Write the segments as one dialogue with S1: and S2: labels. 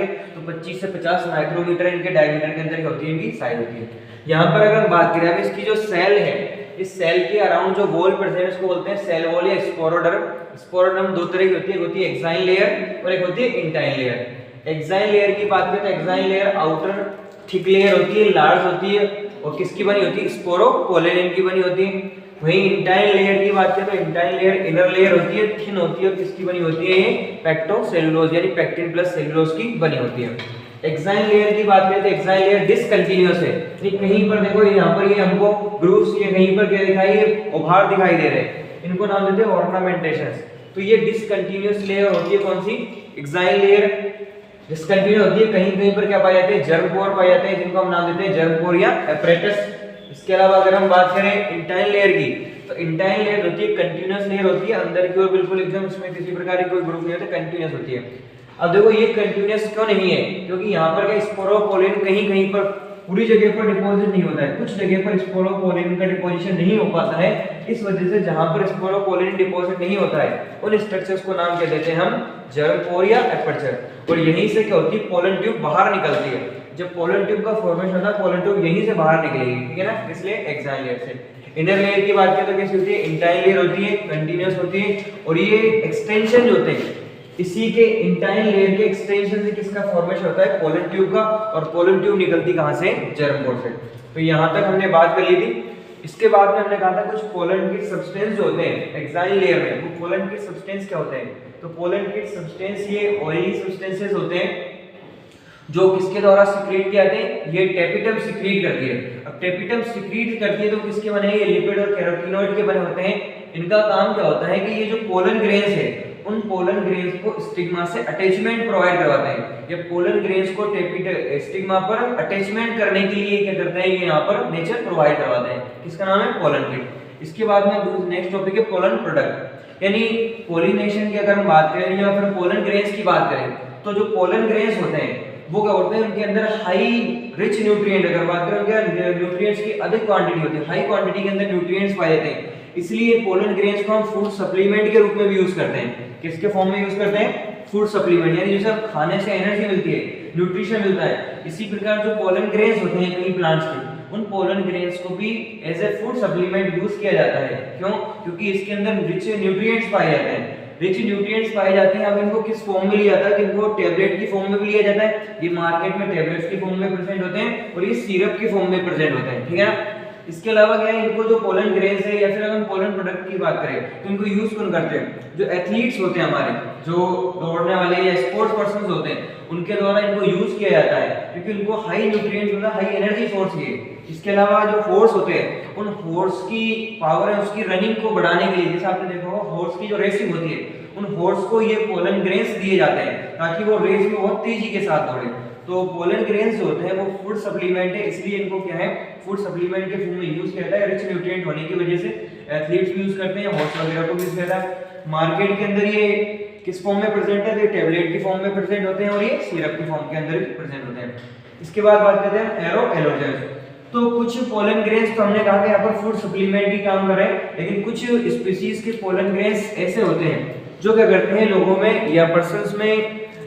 S1: करें तो 25 से 50 माइक्रोमीटर इनके डायमीटर के अंदर होती है, इनकी साइज होती है। यहाँ पर अगर हम बात करें अब इसकी जो सेल है, इस सेल के अराउंड जो वॉल प्रेजेंट है इसको बोलते हैं सेल वॉल या स्पोरोडर्म। स्पोरोडर्म दो तरह की होती है, एक होती है एक्साइन लेयर और एक होती है इंटाइन लेयर। एक्साइन लेयर की बात करें तो exine layer outer thick layer होती है, लार्ज होती है और किसकी बनी होती है, स्पोरोपोलेनिन की बनी होती है। वहीं इंटाइन लेयर की बात करें तो इंटाइन लेयर इनर लेयर होती है, थिन होती है और किसकी बनी होती है, पेक्टोसेलुलोज यानी पेक्टिन प्लस सेलुलोज की बनी होती है। एक्साइन लेयर की बात करें तो एक्साइन लेयर डिसकंटीन्यूअस है, कहीं पर देखो यहाँ पर ये हमको ग्रूव्स ये कहीं पर क्या दिखाई है, उभार दिखाई दे रहे हैं, इनको नाम देते हैं ऑर्नामेंटेशंस। तो ये डिसकंटीन्यूअस लेयर होती है कौन सी, एक्साइन लेयर डिसकंटीन्यूअस होती है, कहीं कहीं पर क्या पाए जाते हैं, जर्म पोर पाए जाते हैं जिनको हम नाम देते हैं जर्म पोर या एपरेटस। इसके अलावा अगर हम बात करें इंटाइन लेयर की तो इंटाइन लेयर होती है कंटीन्यूअस लेयर होती है, अंदर की ओर बिल्कुल एकदम इसमें किसी प्रकार की कोई ग्रुप नहीं होता, कंटीन्यूअस होती है। अब देखो ये कंटीन्यूअस क्यों नहीं है, क्योंकि यहाँ पर क्या स्पोरोपोलिन कहीं कहीं पर पूरी जगह पर डिपॉजिट नहीं होता है, कुछ जगह पर स्पोरोपोलिन का डिपोजिशन नहीं हो पाता है। इस वजह से जहां पर स्पोरोपोलिन डिपॉजिट नहीं होता है उन स्ट्रक्चर्स को नाम क्या देते हैं हम, जर्म पोर या एपर्चर। और यहीं से क्या होती है, पोलन ट्यूब बाहर निकलती है। जब पोलन ट्यूब का फॉर्मेशन होता है पोलन ट्यूब यहीं से बाहर निकलेगी, ठीक है ना, इसलिए एक्साइन लेयर से। इनर लेयर की बात करें तो कैसी होती है, इंटाइन लेयर होती है, कंटीन्यूअस होती है और ये एक्सटेंशन होते हैं, इसी के इंटाइन लेयर के एक्सटेंशन से किसका फॉर्मेशन होता है, पोलन ट्यूब का। और पोलन ट्यूब निकलती कहां से, जर्म पोर से। तो यहां तक हमने बात कर ली थी। इसके बाद में हमने कहा था कुछ पोलन किट सब्सटेंस जो होते हैं एक्साइन लेयर में, वो पोलन किट सब्सटेंस क्या होते हैं, तो पोलन किट सब्सटेंस ये ऑयली सब्सटेंसेस होते हैं जो किसके द्वारा सिक्रीट किए जाते हैं, ये टेपिटम सिक्रीट करती है। अब टेपिटम सिक्रीट करती है तो किसके बने हैं, ये लिपिड और कैरोटीनॉइड के बने होते हैं। इनका काम क्या होता है कि ये जो पोलन ग्रेन्स है उन पोलन ग्रेन्स को स्टिग्मा से अटैचमेंट प्रोवाइड करवाते हैं। ये पोलन ग्रेन्स को स्टिग्मा पर अटैचमेंट करने के लिए क्या करते हैं, ये यहाँ पर नेचर प्रोवाइड करवाते हैं, किसका नाम है, पोलन किट। इसके बाद में नेक्स्ट टॉपिक है पोलन प्रोडक्ट, यानी पोलिनेशन की अगर हम बात करें या फिर पोलन ग्रेन्स की बात करें तो जो पोलन ग्रेन्स होते हैं वो क्या होते हैं, उनके अंदर हाई रिच न्यूट्रिएंट, अगर बात करें उनके न्यूट्रिएंट्स की अधिक क्वांटिटी होती है, हाई क्वांटिटी के अंदर न्यूट्रिएंट्स पाए जाते हैं। इसलिए पोलन ग्रेन्स को हम फूड सप्लीमेंट के रूप में भी यूज करते हैं। किसके फॉर्म में यूज करते हैं, फूड सप्लीमेंट, यानी जैसे खाने से एनर्जी मिलती है, न्यूट्रिशन मिलता है, इसी प्रकार जो पोलन ग्रेन्स होते हैं कई प्लांट्स के, उन पोलन ग्रेन्स को भी as a food supplement use किया जाता है। क्यों, क्योंकि इसके अंदर रिच न्यूट्रिएंट्स पाए जाते हैं। रिच न्यूट्रिएंट्स पाए जाते हैं। अब इनको किस फॉर्म में लिया जाता है, इनको टैबलेट की फॉर्म में भी लिया जाता है। ये मार्केट में टैबलेट्स की फॉर्म में प्रेजेंट होते हैं और ये सिरप की फॉर्म में प्रेजेंट होते हैं, ठीक है ना। इसके अलावा क्या है, इनको जो पोलन ग्रेन्स है या फिर अगर हम पोलन प्रोडक्ट की बात करें तो इनको यूज कौन करते हैं, जो एथलीट्स होते हैं हमारे, जो दौड़ने वाले या स्पोर्ट्स पर्संस होते हैं, उनके द्वारा इनको यूज किया जाता है क्योंकि उनको हाई न्यूट्रिएंट्स होता है, हाई एनर्जी सोर्स है। इसके अलावा जो हॉर्स होते हैं उन हॉर्स की पावर है उसकी रनिंग को बढ़ाने के लिए, जैसे आपने देखा होगा हॉर्स की जो रेसिंग होती है उन हॉर्स को ये पोलन ग्रेन्स दिए जाते हैं ताकि वो रेस में बहुत तेजी के साथ दौड़े। तो पोलन ग्रेन्स जो होते हैं वो फूड सप्लीमेंट है, इसलिए इनको क्या है, फूड सप्लीमेंट के फॉर्म में यूज किया जाता है। रिच न्यूट्रिएंट होने की वजह से एथलीट्स भी यूज करते हैं, हॉर्स वगैरह को भी यूज किया जाता है। मार्केट के अंदर ये किस फॉर्म में प्रेजेंट है, ये टैबलेट की फॉर्म में प्रेजेंट होते हैं और ये सिरप की फॉर्म के अंदर भी प्रेजेंट होते हैं। इसके बाद बात करते हैं एरो एलोजेंस। तो कुछ पोलन ग्रेन्स तो हमने कहा कि यहाँ पर फूड सप्लीमेंट की काम कर रहे हैं, लेकिन कुछ स्पीशीज के पोलन ग्रेन्स ऐसे होते हैं जो क्या करते हैं, लोगों में या पर्संस में,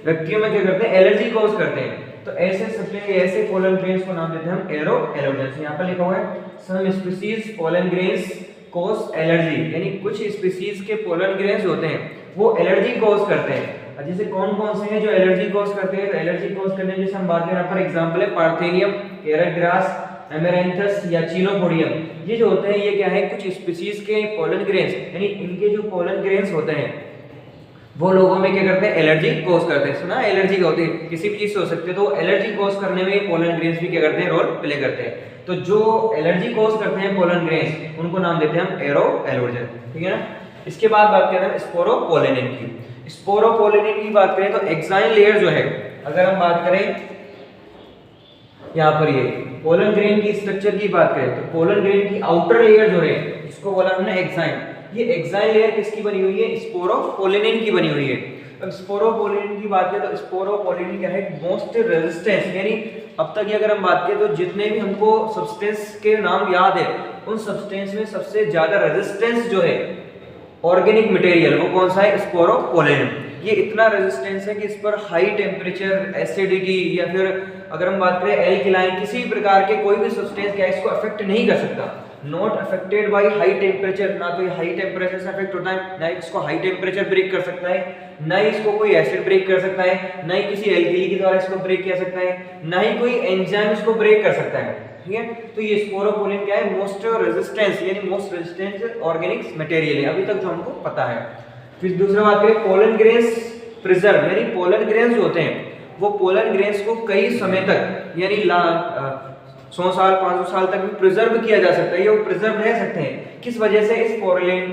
S1: व्यक्तियों में क्या करते हैं, एलर्जी कॉज करते हैं। तो ऐसे पोलन ग्रेन्स को नाम देते हैं हम एरो एलोजेंस। यहाँ पर लिखा हुआ है some species pollen grains cause allergy, यानी कुछ स्पीशीज के पोलन ग्रेन्स होते हैं वो एलर्जी कॉज करते हैं। जैसे कौन कौन से हैं जो एलर्जी कॉज करते हैं, तो एलर्जी कॉज करने जैसे हम बात करें यहाँ पर एग्जांपल है पार्थेनियम, कैरट ग्रास, एमेरेंथस या चिनोपोडियम। ये जो होते हैं ये क्या है, कुछ स्पीशीज के पोलन ग्रेन्स, यानी इनके जो पोलन ग्रेन्स होते हैं वो लोगों में क्या करते हैं, एलर्जी कॉज करते हैं। सुना, एलर्जी क्या होती है, किसी भी चीज से हो सकती है, तो एलर्जी कॉज करने में पोलन ग्रेन्स भी क्या करते हैं, रोल प्ले करते हैं। तो जो एलर्जी कॉज करते हैं पोलन ग्रेन्स उनको नाम देते हैं हम एरो एलोजेन, ठीक है ना। इसके बाद बात करते हैं स्पोरोपोलेनिन की। स्पोरोपोलेनिन की बात करें तो एक्साइन लेयर जो है, अगर हम बात करें यहाँ पर ये पोलन ग्रेन की स्ट्रक्चर की बात करें तो पोलन ग्रेन की आउटर लेयर जो है जिसको बोला हमने एक्साइन, ये एक्साइन लेयर किसकी बनी हुई है, स्पोरोपोलेनिन की बनी हुई है। अब स्पोरोपोलेनिन की बात करें तो स्पोरोपोलेनिन क्या है, मोस्ट रेजिस्टेंस, यानी अब तक अगर हम बात करें तो जितने भी हमको सब्सटेंस के नाम याद है उन सब्सटेंस में सबसे ज्यादा रेजिस्टेंस जो है ऑर्गेनिक मटेरियल वो कौन सा है, स्पोरोपोलेनिन। ये इतना रेजिस्टेंस है कि इस पर हाई टेम्परेचर, एसिडिटी या फिर अगर हम बात करें एल्किलाइन, किसी भी प्रकार के कोई भी सब्सटेंस क्या इसको अफेक्ट नहीं कर सकता। Not affected by high temperature, ना तो ये हाई टेम्परेचर से अफेक्ट होता है, ना इसको हाई टेम्परेचर ब्रेक कर सकता है, ना ही इसको कोई एसिड ब्रेक कर सकता है, ना ही किसी एल्कली के द्वारा इसको ब्रेक किया सकता है, ना ही कोई एंजाइम इसको ब्रेक कर सकता है। ठीक है, तो ये स्पोरोपोलिन क्या है, मोस्ट रेजिस्टेंस यानी मोस्ट रेजिस्टेंट ऑर्गेनिक मटेरियल है अभी तक जो हमको पता है। फिर दूसरा बात करें पोलन ग्रेन्स प्रिजर्व, यानी पोलन ग्रेन्स जो होते हैं वो पोलन ग्रेन्स को कई समय तक यानी 100 साल 500 साल तक भी प्रिजर्व किया जा सकता है, ये वो प्रिजर्व रह सकते हैं। किस वजह से?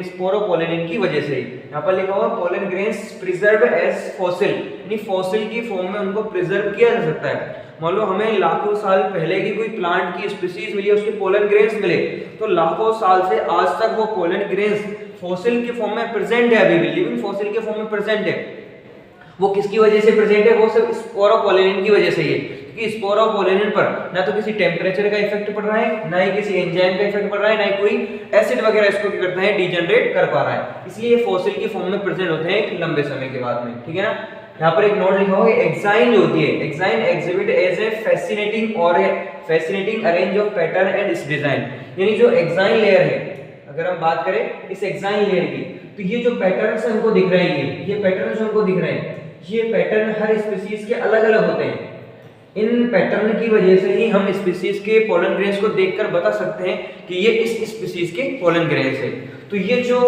S1: स्पोरोपोलिन की वजह से। यहाँ पर लिखा हुआ pollen grains preserve as fossil, यानी फॉसिल की फॉर्म में उनको प्रिजर्व किया जा सकता है। मान लो हमें लाखों साल पहले की कोई प्लांट की स्पीसीज मिली, उसके पोलन ग्रेन्स मिले, तो लाखों साल से आज तक वो पोलन ग्रेन्स फॉसिल के फॉर्म में प्रेजेंट है, अभी भी लिविंग फॉसिल के फॉर्म में प्रेजेंट है। वो किसकी वजह से प्रेजेंट है? वो सब स्पोरोपोलिन की वजह से ही है, क्योंकि स्पोरोपोलिन पर ना तो किसी टेम्परेचर का इफेक्ट पड़ रहा है, ना ही किसी एंजाइम का इफेक्ट पड़ रहा है, ना ही कोई एसिड वगैरह इसको क्या करता है, डिजनरेट कर पा रहा है। इसलिए ये फॉसिल की फॉर्म में प्रेजेंट होते हैं एक लंबे समय के बाद में। ठीक है ना, यहाँ पर एक नोट लिखा होगा, एक्साइन जो होती है, exine exhibit as a fascinating और fascinating arrange of pattern and its design, यानी जो एक्साइन लेयर है, अगर हम बात करें इस एक्साइन लेयर की, तो ये जो पैटर्न्स हमको दिख रहे हैं, ये पैटर्न्स हमको दिख रहे हैं, ये पैटर्न हर स्पीसीज के अलग अलग होते हैं। इन पैटर्न की वजह से ही हम स्पीसीज के पोलन ग्रेन्स को देखकर बता सकते हैं कि ये इस स्पीसीज के पोलन ग्रेन्स है। तो ये जो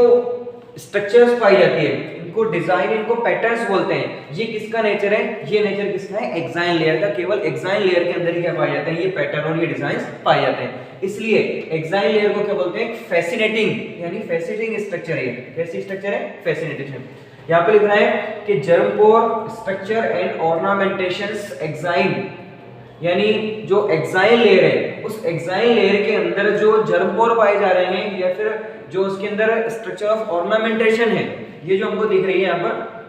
S1: स्ट्रक्चर्स पाई जाती है, इनको डिजाइन, इनको पैटर्न्स बोलते हैं। ये किसका नेचर है? ये नेचर किसका है? एक्साइन लेयर का। केवल एक्साइन लेयर के अंदर ही क्या पाए जाते हैं? ये पैटर्न और ये डिजाइन पाए जाते हैं। इसलिए एक्साइन लेयर को क्या बोलते हैं? फैसिनेटिंग, यानी फैसिनेटिंग स्ट्रक्चर है। कैसी स्ट्रक्चर है? फैसिनेटिंग। यहाँ पे लिख रहा है कि जर्मपोर स्ट्रक्चर एंड ऑर्नामेंटेशंस एक्साइन, यानी जो एक्साइन लेयर है, उस एक्साइन लेयर के अंदर जो जर्मपोर पाए जा रहे हैं या फिर जो उसके अंदर स्ट्रक्चर ऑफ ऑर्नामेंटेशन है, ये जो हमको दिख रही है यहाँ पर,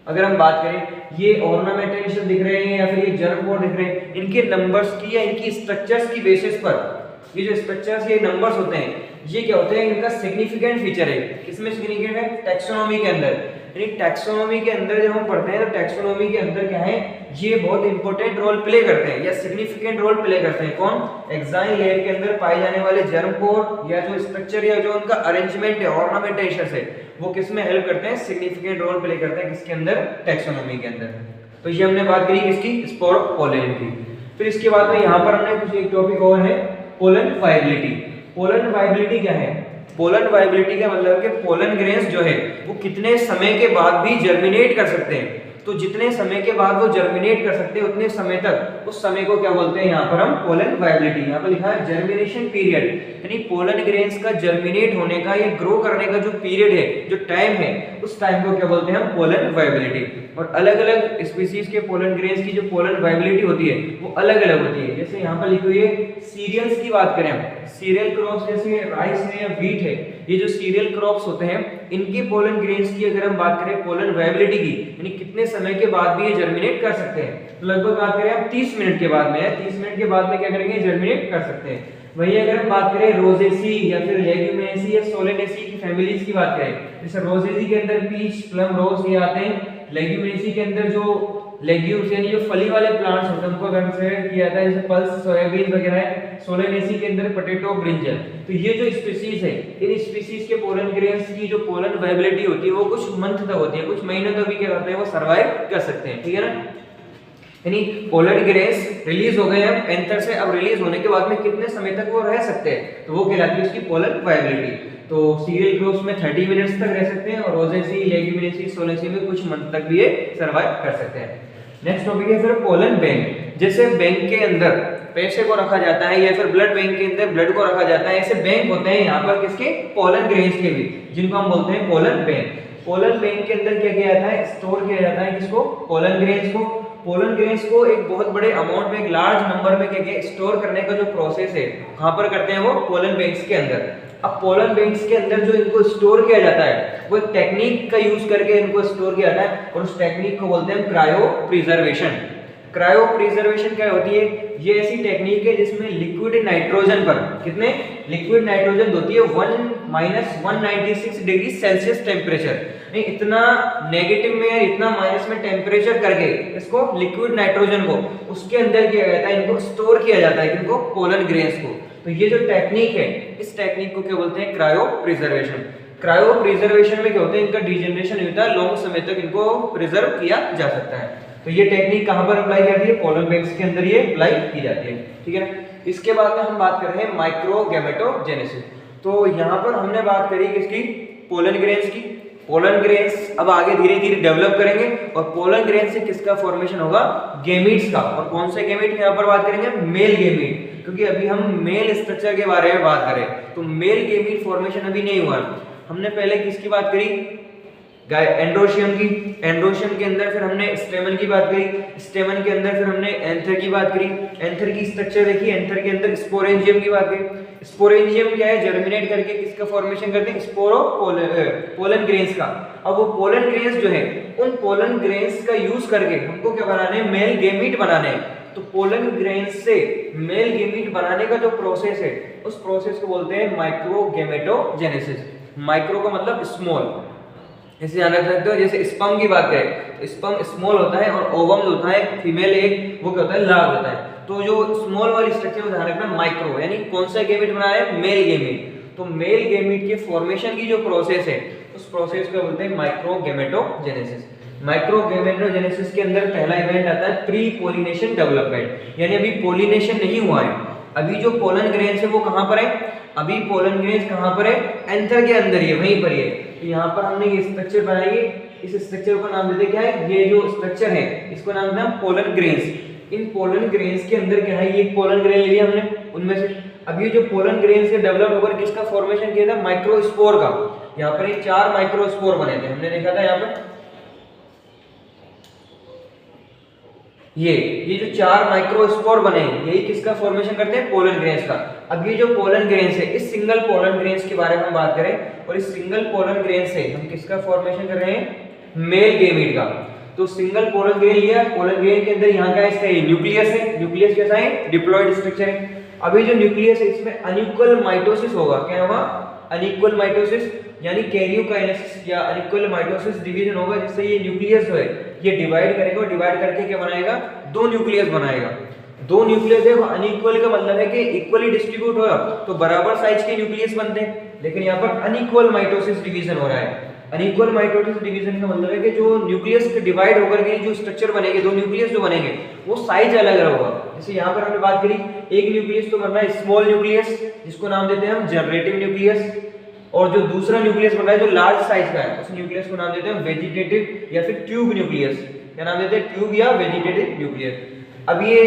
S1: अगर हम बात करें ये ऑर्नामेंटेशन दिख रहे हैं या फिर ये जर्मपोर दिख रहे हैं, इनके नंबर्स की या इनकी स्ट्रक्चर्स की बेसिस पर ये जो स्ट्रक्चर्स, ये नंबर्स होते हैं, ये क्या होते हैं? इनका सिग्निफिकेंट फीचर है। किसमें सिग्निफिकेंट है? टैक्सोनॉमी के अंदर। यानी टैक्सोनॉमी के अंदर जब हम पढ़ते हैं तो टैक्सोनॉमी के अंदर क्या है, ये बहुत इंपॉर्टेंट रोल प्ले करते हैं या सिग्निफिकेंट रोल प्ले करते हैं। कौन? एक्साइन लेयर के अंदर पाए जाने वाले जर्मपोर या जो स्ट्रक्चर या जो उनका अरेंजमेंट है, ऑर्नामेंटेशन है, वो किसमें हेल्प करते हैं? सिग्निफिकेंट रोल प्ले करते हैं। किसके अंदर? टैक्सोनॉमी के अंदर। तो ये हमने बात करी किसकी? स्पोरोपोलिन की। फिर इसके बाद में यहाँ पर हमने कुछ एक टॉपिक और है, पोलन वायबिलिटी। पोलन वायबिलिटी क्या है? पोलन वायबिलिटी का मतलब है कि पोलन ग्रेन्स जो है वो कितने समय के बाद भी जर्मिनेट कर सकते हैं। तो जितने समय के बाद वो जर्मिनेट कर सकते हैं उतने समय तक, उस समय को क्या बोलते हैं यहाँ पर हम? Pollen viability. यहाँ पर लिखा है जर्मिनेशन पीरियड, यानी पोलन ग्रेन्स का जर्मिनेट होने का या ग्रो करने का जो पीरियड है, जो टाइम है, उस टाइम को क्या बोलते हैं हम? Pollen viability. और अलग अलग स्पीसीज के पोलन ग्रेन्स की जो पोलन वायबिलिटी होती है वो अलग अलग होती है। जैसे यहाँ पर लिखी हुई है सीरियल्स की बात करें हम, सीरियल क्रॉप्स जैसे राइस है या व्हीट है, ये जो सीरियल क्रॉप्स होते हैं, इनके पोलन ग्रेन्स की अगर हम बात करें पोलन वायबिलिटी की, यानी कितने समय के बाद भी ये जर्मिनेट कर सकते हैं, तो लगभग बात करें हम 30 मिनट के बाद में है, 30 मिनट के बाद में क्या करेंगे? जर्मिनेट कर सकते हैं। वही अगर हम बात करें रोजेसी या फिर लेग्यूमिनेसी या सोलेनेसी की फैमिलीज की बात करें, जैसे रोजेसी के अंदर पीच, प्लम, रोज ये आते हैं। लेग्यूमिनेसी के अंदर जो लेग्यूम्स यानी जो फली वाले प्लांट्स होते हैं उनको कंसीडर किया जाता है, जैसे पल्स, सोयाबीन वगैरह है। सोलेनेसी के अंदर पोटैटो, ब्रिंजल। तो ये जो स्पीसीज है, इन स्पीसीज के पोलन ग्रेन्स की जो पोलन वायबिलिटी होती है वो कुछ मंथ तक होती है, कुछ महीनों तक भी क्या करते हैं? वो सर्वाइव कर सकते हैं। ठीक है ना, यानी पोलन ग्रेन्स रिलीज हो गए हैं एंथर से, अब रिलीज होने के बाद में कितने समय तक वो रह सकते हैं, तो वो कहलाती है उसकी पोलन वायबिलिटी। तो सीरियल क्रॉप्स में 30 मिनट्स तक रह सकते हैं और रोजेसी, लेग्यूमिनेसी, सोलेनेसी में कुछ मंथ तक भी ये सर्वाइव कर सकते हैं। नेक्स्ट टॉपिक है फिर पोलन बैंक। जैसे बैंक के अंदर पैसे को रखा जाता है या फिर ब्लड बैंक के अंदर ब्लड को रखा जाता है, ऐसे बैंक होते हैं यहाँ पर किसके? पोलन ग्रेन्स के भी, जिनको हम बोलते हैं पोलन बैंक। पोलन बैंक के अंदर क्या किया जाता है? स्टोर किया जाता है किसको? पोलन ग्रेन्स को। पोलन ग्रेन्स को एक बहुत बड़े अमाउंट में, एक लार्ज नंबर में क्या स्टोर करने का जो प्रोसेस है, कहाँ पर करते हैं? वो पोलन बैंक्स के अंदर। अब पोलन बैंक्स के अंदर जो इनको स्टोर किया जाता है वो एक टेक्निक का यूज करके इनको स्टोर किया जाता है और उस टेक्निक को बोलते हैं क्रायो प्रिजर्वेशन। क्रायो प्रिजर्वेशन क्या होती है? ये ऐसी टेक्निक है जिसमें लिक्विड नाइट्रोजन पर, कितने? लिक्विड नाइट्रोजन होती है 196 डिग्री सेल्सियस टेम्परेचर, इतना नेगेटिव में या इतना माइनस में टेम्परेचर करके इसको लिक्विड नाइट्रोजन को उसके अंदर किया जाता है, इनको स्टोर किया जाता है, इनको पोलन ग्रेन्स को। तो ये जो टेक्निक है, इस टेक्निक को क्या बोलते हैं, क्रायो प्रिजर्वेशन। क्रायो प्रिजर्वेशन में क्या होता है, इनका डिजेनरेशन नहीं होता, लॉन्ग समय तक इनको प्रिजर्व किया जा सकता है। तो ये टेक्निक कहां पर अप्लाई की जाती है, पोलन बैंक्स के अंदर ये अप्लाई की जाती है, ठीक है ना। इसके बाद में हम बात कर रहे हैं माइक्रोगैमेटोजेनेसिस। तो यहाँ पर हमने बात करी किसकी, पोलन ग्रेन्स की। पोलन ग्रेन्स अब आगे धीरे धीरे डेवलप करेंगे और पोलन ग्रेन से किसका फॉर्मेशन होगा, गेमीट्स का। और कौन से गेमीट यहाँ पर बात करेंगे, मेल गेमीट, क्योंकि अभी हम मेल स्ट्रक्चर के बारे में बात करें तो मेल गेमीट फॉर्मेशन अभी नहीं हुआ। हमने पहले किसकी बात करी, एंड्रोशियम की। एंड्रोशियम के अंदर फिर हमने स्टेमन की बात करी, स्टेमन के अंदर फिर हमने एंथर की बात करी। एंथर की स्ट्रक्चर देखी, एंथर के अंदर स्पोरेंजियम की बात करी। स्पोरेंजियम क्या है, जर्मिनेट करके किसका फॉर्मेशन करते हैं, पोलन ग्रेन्स का। अब वो पोलन ग्रेन्स जो है, उन पोलन ग्रेन्स का यूज करके हमको क्या बनाने हैं, मेल गेमीट बनाने हैं। तो पोलन ग्रेन्स से मेल गेमीट बनाने का जो प्रोसेस है, उस प्रोसेस को बोलते हैं माइक्रोगैमेटोजेनेसिस। माइक्रो का मतलब स्मॉल, इसे ध्यान रख सकते हो। जैसे स्पर्म की बात करें तो स्पर्म स्मॉल होता है और ओवम जो होता है फीमेल एक, वो क्या होता है, लार्ज होता है। तो जो स्मॉल वाली स्ट्रक्चर को ध्यान रखना, माइक्रो यानी कौन सा गेमीट बना रहे हैं, मेल गेमीट। तो मेल गेमीट के फॉर्मेशन की जो प्रोसेस है, उस प्रोसेस को बोलते हैं माइक्रोगैमेटोजेनेसिस। माइक्रोगैमेटोजेनेसिस के अंदर पहला इवेंट आता है प्री पोलिनेशन डेवलपमेंट, यानी अभी पोलिनेशन नहीं हुआ है। अभी जो पोलन ग्रेन्स है वो कहां पर है, अभी पोलन ग्रेन्स कहां पर है, एंथर के अंदर ही है, वहीं पर ही है। तो यहाँ पर हमने ये स्ट्रक्चर बनाई है, इस स्ट्रक्चर को नाम देते क्या है, ये जो स्ट्रक्चर है इसको नाम देते हैं पोलन ग्रेन्स। इन पोलन ग्रेन्स के अंदर क्या है, ये पोलन ग्रेन ले लिया हमने उनमें से। अब ये जो पोलन ग्रेन्स के डेवलप होकर किसका फॉर्मेशन किया था, माइक्रोस्पोर का। यहाँ पर ये 4 माइक्रोस्पोर बने थे, हमने देखा था यहाँ पर ये जो 4 माइक्रोस्पोर बने, यही किसका फॉर्मेशन करते हैं, पोलन ग्रेन्स का। अब ये जो पोलन ग्रेन्स है, इस सिंगल पोलन ग्रेन्स के बारे में हम बात करें, और इस सिंगल पोलन ग्रेन से हम किसका फॉर्मेशन कर रहे हैं, मेल गेमीट का। तो सिंगल पोलन ग्रेन लिया, पोलन ग्रेन के अंदर यहाँ का इसका न्यूक्लियस है। न्यूक्लियस कैसा है, डिप्लॉइड स्ट्रक्चर है। अभी जो न्यूक्लियस है इसमें अनइक्वल माइटोसिस होगा, क्या होगा, अनइक्वल माइटोसिस, यानी कैरियोकाइनेसिस या अनइक्वल माइटोसिस डिवीजन होगा, जिससे ये न्यूक्लियस जो है ये डिवाइड करेगा, और डिवाइड करके क्या बनाएगा, 2 न्यूक्लियस बनाएगा। 2 न्यूक्लियस है, अनइक्वल का मतलब है कि इक्वली डिस्ट्रीब्यूट होगा तो बराबर साइज के न्यूक्लियस बनते हैं, लेकिन यहाँ पर अनइक्वल माइटोसिस डिवीजन हो रहा है। अनइक्वल माइटोसिस डिवीजन का मतलब है कि जो न्यूक्लियस के डिवाइड होकर के जो स्ट्रक्चर बनेंगे, 2 न्यूक्लियस जो बनेंगे, वो साइज अलग अलग होगा। जैसे यहाँ पर हमने बात करी, एक न्यूक्लियस तो बनना है स्मॉल न्यूक्लियस, जिसको नाम देते हैं हम जनरेटिव न्यूक्लियस, और जो दूसरा न्यूक्लियस बन रहा है जो लार्ज साइज का है, उस न्यूक्लियस को नाम देते हैं वेजिटेटिव या फिर ट्यूब न्यूक्लियस। क्या नाम देते हैं, ट्यूब या वेजिटेटिव न्यूक्लियस। अब ये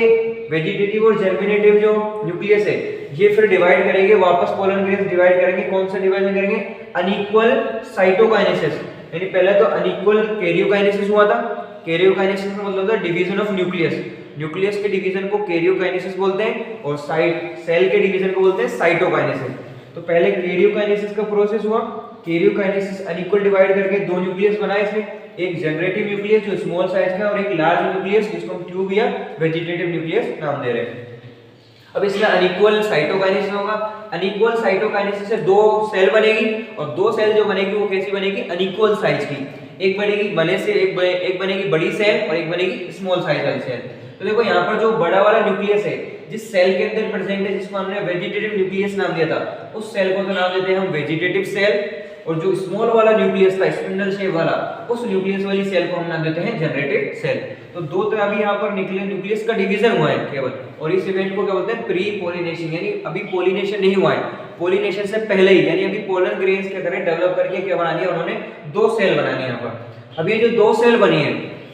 S1: वेजिटेटिव और जर्मिनेटिव जो न्यूक्लियस है, ये फिर डिवाइड करेंगे, वापस पोलन ग्रेन्स डिवाइड करेंगे। कौन सा डिवाइड करेंगे, अनइक्वल साइटोकाइनेसिस, यानी पहले तो अनइक्वल कैरियोकाइनेसिस हुआ था। कैरियोकाइनेसिस का मतलब था डिवीजन ऑफ न्यूक्लियस। न्यूक्लियस के डिवीजन को कैरियोकाइनेसिस बोलते हैं, और सेल के डिवीजन को बोलते हैं साइटोकाइनेसिस। तो पहले कैरियोकाइनेसिस का प्रोसेस हुआ, कैरियोकाइनेसिस अनइक्वल डिवाइड करके 2 न्यूक्लियस बनाए, इसमें एक जनरेटिव न्यूक्लियस जो स्मॉल साइज का, और एक लार्ज न्यूक्लियस जिसको हम ट्यूब या वेजिटेटिव न्यूक्लियस नाम दे रहे हैं। अब इसमें अनइक्वल साइटोकाइनेसिस होगा। अनइक्वल साइटोकाइनेसिस से 2 सेल बनेगी, और 2 सेल जो बनेगी वो कैसी बनेगी, अनइक्वल साइज की। एक बनेगी एक बनेगी बड़ी सेल, और एक बनेगी स्मॉल साइज वाली सेल। तो देखो यहाँ पर जो बड़ा वाला न्यूक्लियस है, जिस सेल के अंदर प्रेजेंट है, जिसको हमने वेजिटेटिव न्यूक्लियस नाम दिया था, उस सेल को तो नाम देते हैं हम वेजिटेटिव सेल, और जो स्मॉल वाला न्यूक्लियस था, स्पिंडल शेप वाला, उस न्यूक्लियस वाली सेल को हम नाम देते हैं जनरेटिव सेल। तो 2 तरह भी यहाँ पर न्यूक्लियस का डिवीजन हुआ है केवल, और इस इवेंट को क्या बोलते हैं, प्री पोलिनेशन, यानी अभी पोलिनेशन नहीं हुआ है, पोलिनेशन से पहले ही, यानी अभी पोलन ग्रेन्स क्या करें, डेवलप करके क्या बना दिया उन्होंने, 2 सेल बना दिए यहाँ पर। अब ये जो 2 सेल बनी है,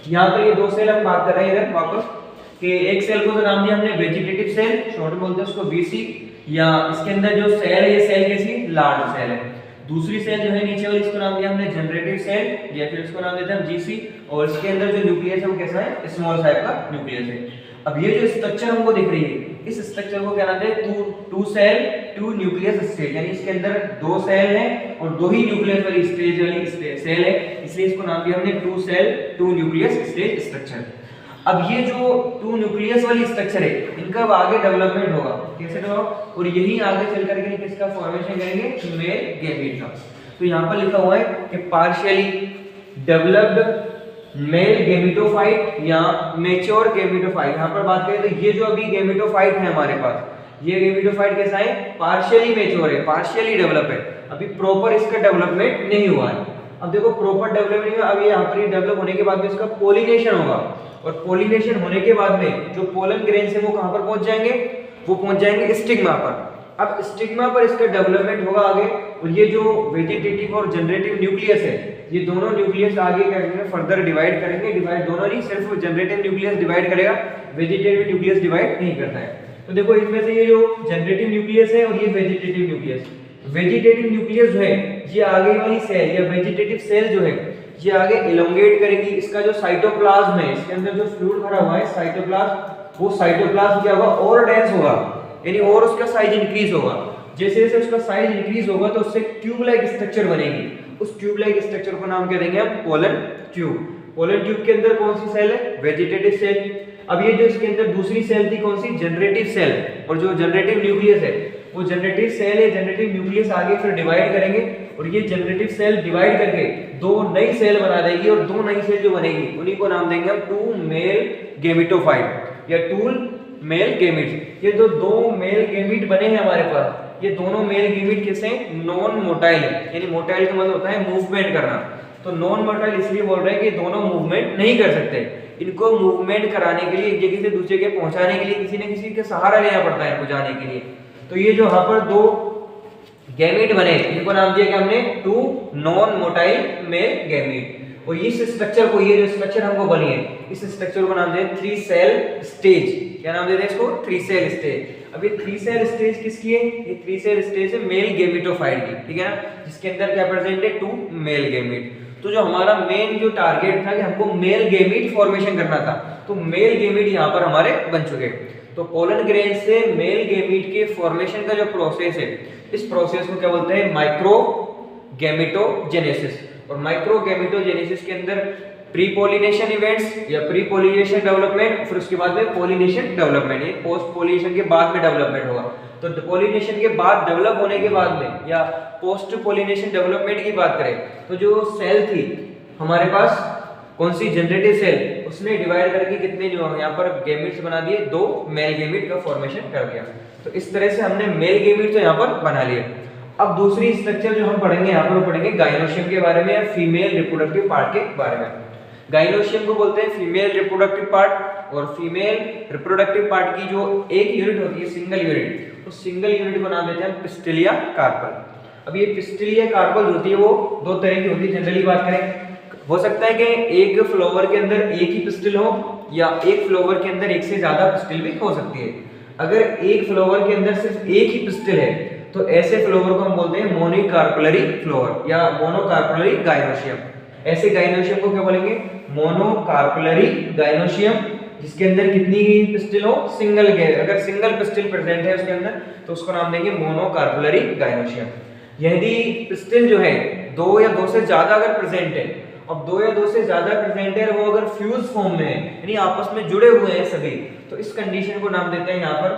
S1: यहाँ पर ये 2 सेल हम बात कर रहे हैं इधर वापस, कि एक सेल को तो नाम दिया हमने वेजिटेटिव सेल, शॉर्ट में बोलते हैं उसको वीसी, या इसके अंदर जो सेल है, ये सेल कैसी, लार्ज सेल है। दूसरी सेल जो है नीचे वाली, इसको नाम दिया हमने जनरेटिव सेल, या फिर इसको नाम देते हैं हम जीसी, और इसके अंदर जो न्यूक्लियस है वो कैसा है, स्मॉल साइज का न्यूक्लियस है। अब ये जो स्ट्रक्चर हमको दिख रही है, इस स्ट्रक्चर को क्या नाम देते हैं, 2 सेल 2 न्यूक्लियस स्टेज, यानी इसके अंदर 2 सेल है और 2 ही न्यूक्लियस वाली स्टेज वाली सेल है, इसलिए इसको नाम दिया हमने 2 सेल 2 न्यूक्लियस स्टेज स्ट्रक्चर। अब ये जो 2 न्यूक्लियस वाली स्ट्रक्चर है इनका अब आगे डेवलपमेंट होगा, कैसे होगा, और यही आगे चल करके किसका फॉर्मेशन करेंगे, मेल गैमीट का। तो यहाँ पर लिखा हुआ है कि पार्शियली डेवलप्ड मेल गैमेटोफाइट या मैच्योर गैमेटोफाइट। यहाँ पर बात करें तो ये जो अभी गैमेटोफाइट है हमारे पास, ये गैमेटोफाइट कैसा है, पार्शियली मैच्योर है, पार्शियली डेवलप है, अभी प्रॉपर इसका डेवलपमेंट नहीं हुआ है। अब देखो प्रॉपर डेवलपमेंट नहीं हुआ, अब यहाँ पर डेवलप होने के बाद में इसका पोलिनेशन होगा, और पोलिनेशन होने के बाद में जो पोलन ग्रेन्स है वो कहाँ पर पहुंच जाएंगे, वो पहुंच जाएंगे स्टिग्मा पर। अब स्टिग्मा पर इसका डेवलपमेंट होगा आगे, और ये जो वेजिटेटिव और जनरेटिव न्यूक्लियस है ये दोनों न्यूक्लियस आगे क्या करेंगे, फर्दर डिवाइड करेंगे। डिवाइड दोनों नहीं, सिर्फ जनरेटिव न्यूक्लियस डिवाइड करेगा, वेजिटेटिव न्यूक्लियस डिवाइड नहीं करता है। तो देखो इसमें से ये जो जनरेटिव न्यूक्लियस है और ये वेजिटेटिव न्यूक्लियस, वेजिटेटिव न्यूक्लियस जो है ये आगे वाली सेल या वेजिटेटिव सेल जो है ये आगे इलोंगेट करेगी। इसका जो साइटोप्लाज्म है, इसके अंदर जो फ्लूइड भरा हुआ है साइटोप्लाज्म, वो साइटोप्लाज्म क्या होगा, और डेंस होगा, यानी और उसका साइज इंक्रीज होगा। जैसे जैसे उसका साइज इंक्रीज होगा तो उससे ट्यूब लाइक स्ट्रक्चर बनेगी। उस ट्यूब लाइक स्ट्रक्चर को नाम क्या देंगे हम, पोलन ट्यूब। पोलन ट्यूब के अंदर कौन सी सेल है, वेजिटेटिव सेल। अब ये जो इसके अंदर दूसरी सेल थी कौन सी, जनरेटिव सेल, और जो जनरेटिव न्यूक्लियस है वो जनरेटिव सेल है, जनरेटिव न्यूक्लियस आगे फिर डिवाइड करेंगे, और ये जनरेटिव सेल डिवाइड करके 2 नई सेल बना देगी, और 2 नई सेल जो बनेगी उन्हीं को नाम देंगे हम 2 मेल गैमेटोफाइट या 2 मेल गैमीट। ये जो 2 मेल गैमीट बने हैं हमारे पास, ये दोनों मेल गैमीट कैसे हैं, नॉन मोटाइल, यानी मोटाइल का मतलब होता है मूवमेंट करना। तो नॉन मोटाइल इसलिए बोल रहे हैं कि दोनों मूवमेंट नहीं कर सकते, इनको मूवमेंट कराने के लिए एक जगह से दूसरी जगह पहुंचाने के लिए किसी न किसी का सहारा लेना पड़ता है इनको जाने के लिए। तो ये जो यहाँ पर 2 गैमीट बने इनको नाम दिया क्या हमने, 2 नॉन मोटाइल मेल गैमीट। और इस स्ट्रक्चर को, ये जो स्ट्रक्चर हमको बनी है इस स्ट्रक्चर को नाम दें 3 सेल स्टेज। क्या नाम देते हैं इसको, 3 सेल स्टेज। अब ये 3 सेल स्टेज किसकी है, ये 3 सेल स्टेज है मेल गैमेटोफाइट की, ठीक है ना, जिसके अंदर क्या प्रेजेंट है, 2 मेल गैमीट। तो जो हमारा मेन जो टारगेट था कि हमको मेल गैमीट फॉर्मेशन करना था, तो मेल गैमीट यहाँ पर हमारे बन चुके। तो पोलन ग्रेन से मेल गैमीट के फॉर्मेशन का जो प्रोसेस है, इस प्रोसेस को क्या बोलते हैं, माइक्रो गैमेटोजेनेसिस। और माइक्रो गैमेटोजेनेसिस के अंदर प्री पोलिनेशन इवेंट्स या प्री पोलिनेशन डेवलपमेंट, फिर उसके बाद में पोलिनेशन डेवलपमेंट, ये पोस्ट पोलिनेशन के बाद में डेवलपमेंट होगा। तो पोलिनेशन के बाद डेवलप होने के बाद में या पोस्ट पोलिनेशन डेवलपमेंट की बात करें तो जो सेल थी हमारे पास, कौन सी, जनरेटिव सेल, उसने डिवाइड करके कितने जो यहाँ पर गैमीट्स बना दिए, 2 मेल गैमीट का फॉर्मेशन कर दिया। तो इस तरह से हमने मेल गैमीट तो यहाँ पर बना लिए। अब दूसरी स्ट्रक्चर जो हम पढ़ेंगे यहाँ पर, वो पढ़ेंगे गाइनोशियम के बारे में या फीमेल रिप्रोडक्टिव पार्ट के बारे में। गाइनोशियम को बोलते हैं फीमेल रिप्रोडक्टिव पार्ट, और फीमेल रिप्रोडक्टिव पार्ट की जो एक यूनिट होती है, सिंगल यूनिट, उस सिंगल यूनिट को नाम देते हैं पिस्टिलिया कार्पल। अब ये पिस्टिलिया कार्पल होती है वो 2 तरह की होती है। जनरली बात करें, हो सकता है कि एक फ्लावर के अंदर एक ही पिस्टिल हो, या एक फ्लावर के अंदर एक से ज्यादा पिस्टिल भी हो सकती है। अगर एक फ्लावर के अंदर सिर्फ एक ही पिस्टिल है तो ऐसे फ्लावर को हम बोलते हैं मोनोकार्पलरी फ्लावर या मोनोकार्पलरी गाइनोशियम। ऐसे गाइनोशियम को क्या बोलेंगे, मोनोकार्पलरी गाइनोशियम, जिसके अंदर कितनी ही पिस्टिल हो, सिंगल गैर, अगर सिंगल पिस्टिल प्रेजेंट है उसके अंदर तो उसको नाम देंगे मोनोकार्पलरी गाइनोशियम। यदि पिस्टिल जो है 2 या 2 से ज्यादा अगर प्रेजेंट है, अब 2 या 2 से ज्यादा प्रेजेंट है, वो अगर फ्यूज फॉर्म में है, यानी आपस में जुड़े हुए हैं सभी, तो इस कंडीशन को नाम देते हैं यहाँ पर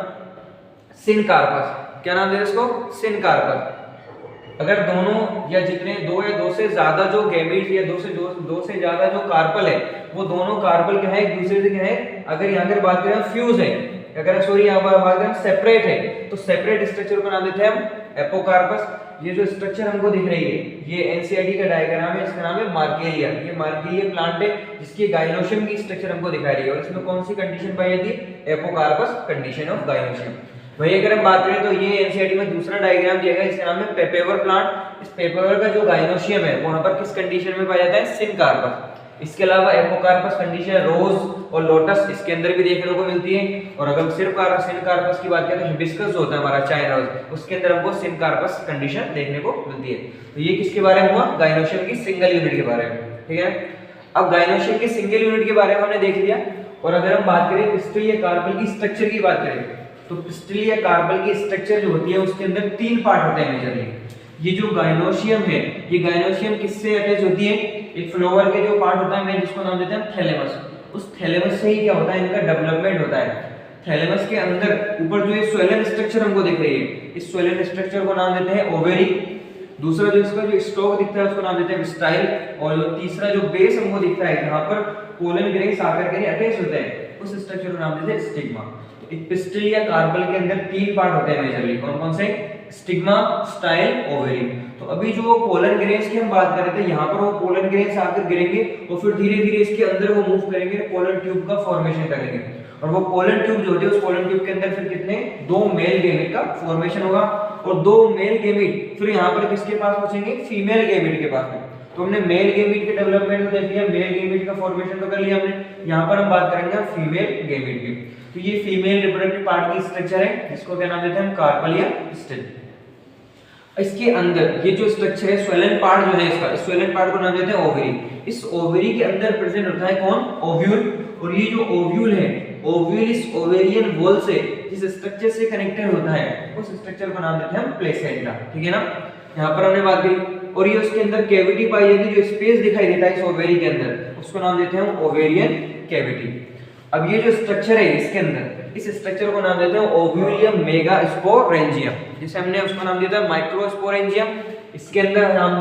S1: सिनकार्पस। क्या नाम देते हैं इसको, सिनकार्पस। अगर दोनों या जितने 2 या 2 से ज्यादा जो गैमीट्स या 2 से ज्यादा जो कार्पल है, वो दोनों कार्पल क्या है, एक दूसरे से क्या है, अगर यहाँ पर बात करें फ्यूज है, अगर सॉरी यहाँ पर बात करें सेपरेट है, तो सेपरेट स्ट्रक्चर को नाम देते हैं हम एपोकार्पस। ये जो स्ट्रक्चर हमको दिख रही है, ये एनसीईआरटी का डायग्राम है, इसका नाम है मार्केलिया। ये मार्केलिया प्लांट है जिसकी गाइनोशियम की स्ट्रक्चर हमको दिखाई रही है, और इसमें कौन सी कंडीशन पाई जाती है, एपोकार्पस कंडीशन ऑफ गाइनोशियम। वही अगर हम बात करें तो ये एनसीईआरटी में दूसरा डायग्राम दिया गया, इसका नाम है पेपेवर प्लांट। इस पेपेवर का जो गाइनोशियम है वहां पर किस कंडीशन में पाया जाता है, सिनकार्पस। इसके अलावा एपोकार्पस कंडीशन रोज और लोटस इसके अंदर भी देखने को मिलती है। और अगर सिर्फ सिनकार्पस की बात करें तो हिबिस्कस जो होता है हमारा चाइना रोज, उसके अंदर हमको सिनकार्पस कंडीशन देखने को मिलती है। तो ये किसके बारे में हुआ, गाइनोशियम की सिंगल यूनिट के बारे में, ठीक है। अब गाइनोशियम की सिंगल यूनिट के बारे में हमने देख लिया। और अगर हम बात करें पिस्टिलिया कार्पल की स्ट्रक्चर की बात करें तो पिस्टिलिया कार्पल की स्ट्रक्चर जो होती है उसके अंदर 3 पार्ट होते हैं मेजरली। ये जो गाइनोशियम है, ये गाइनोशियम किससे अटैच होती है, एक फ्लावर के जो पार्ट होता है मैं जिसको नाम देते हैं थैलेमस, उस थैलेमस से ही क्या होता है, इनका डेवलपमेंट होता है। थैलेमस के अंदर ऊपर जो ये स्वेलन स्ट्रक्चर हमको दिख रही है, इस स्वेलन स्ट्रक्चर को नाम देते हैं ओवेरी। दूसरा जो इसका जो स्टॉक दिखता है उसको नाम देते हैं स्टाइल, और जो तीसरा जो बेस हमको दिखता है जहां पर पोलन ग्रेन्स आकर के अटैच होते हैं उस स्ट्रक्चर को नाम देते हैं स्टिग्मा। तो एक पिस्टिल या कार्पल के अंदर तीन पार्ट होते हैं मेजरली, कौन कौन से, स्टिग्मा, स्टाइल, ओवेरी। तो अभी जो पोलन ग्रेन्स की हम बात कर रहे थे, यहाँ पर वो पोलन ग्रेन्स आकर गिरेंगे और फिर धीरे धीरे इसके अंदर वो मूव करेंगे, पोलन ट्यूब का फॉर्मेशन करेंगे। और वो पोलन ट्यूब जो होती है, उस पोलन ट्यूब के अंदर फिर कितने, दो मेल गैमेट का फॉर्मेशन होगा, और दो मेल गैमेट फिर यहाँ पर किसके पास पहुंचेंगे, फीमेल गैमेट के पास में। तो हमने मेल गैमेट के डेवलपमेंट को देख लिया, मेल गैमेट का फॉर्मेशन तो कर लिया हमने। यहाँ पर हम बात करेंगे फीमेल गैमेट की। तो ये फीमेल रिप्रोडक्टिव पार्ट की स्ट्रक्चर है, जिसको क्या नाम देते हैं हम, कार्पल या पिस्टिल। इसके अंदर ये जो स्ट्रक्चर है, स्वेलन पार्ट जो है इसका, स्वेलन पार्ट को नाम देते हैं ओवरी। इस ओवरी के अंदर प्रेजेंट होता है कौन, ओव्यूल। और ये जो ओव्यूल है, ओव्यूल इस ओवेरियन वॉल से जिस स्ट्रक्चर से कनेक्टेड होता है उस स्ट्रक्चर को नाम देते हैं हम प्लेसेंटा, ठीक है ना। यहाँ पर हमने बात की, और ये उसके अंदर कैविटी पाई जाती है, जो स्पेस दिखाई देता है इस ओवेरी के अंदर, उसको नाम देते हैं हम ओवेरियन कैविटी। अब ये जो स्ट्रक्चर है इसके अंदर, इस स्ट्रक्चर को नाम देते हैं ओव्यूलियम मेगास्पोरेंजियम, जिसे हमने उसका नाम दिया था माइक्रोस्पोरेंजियम। इसके अंदर नाम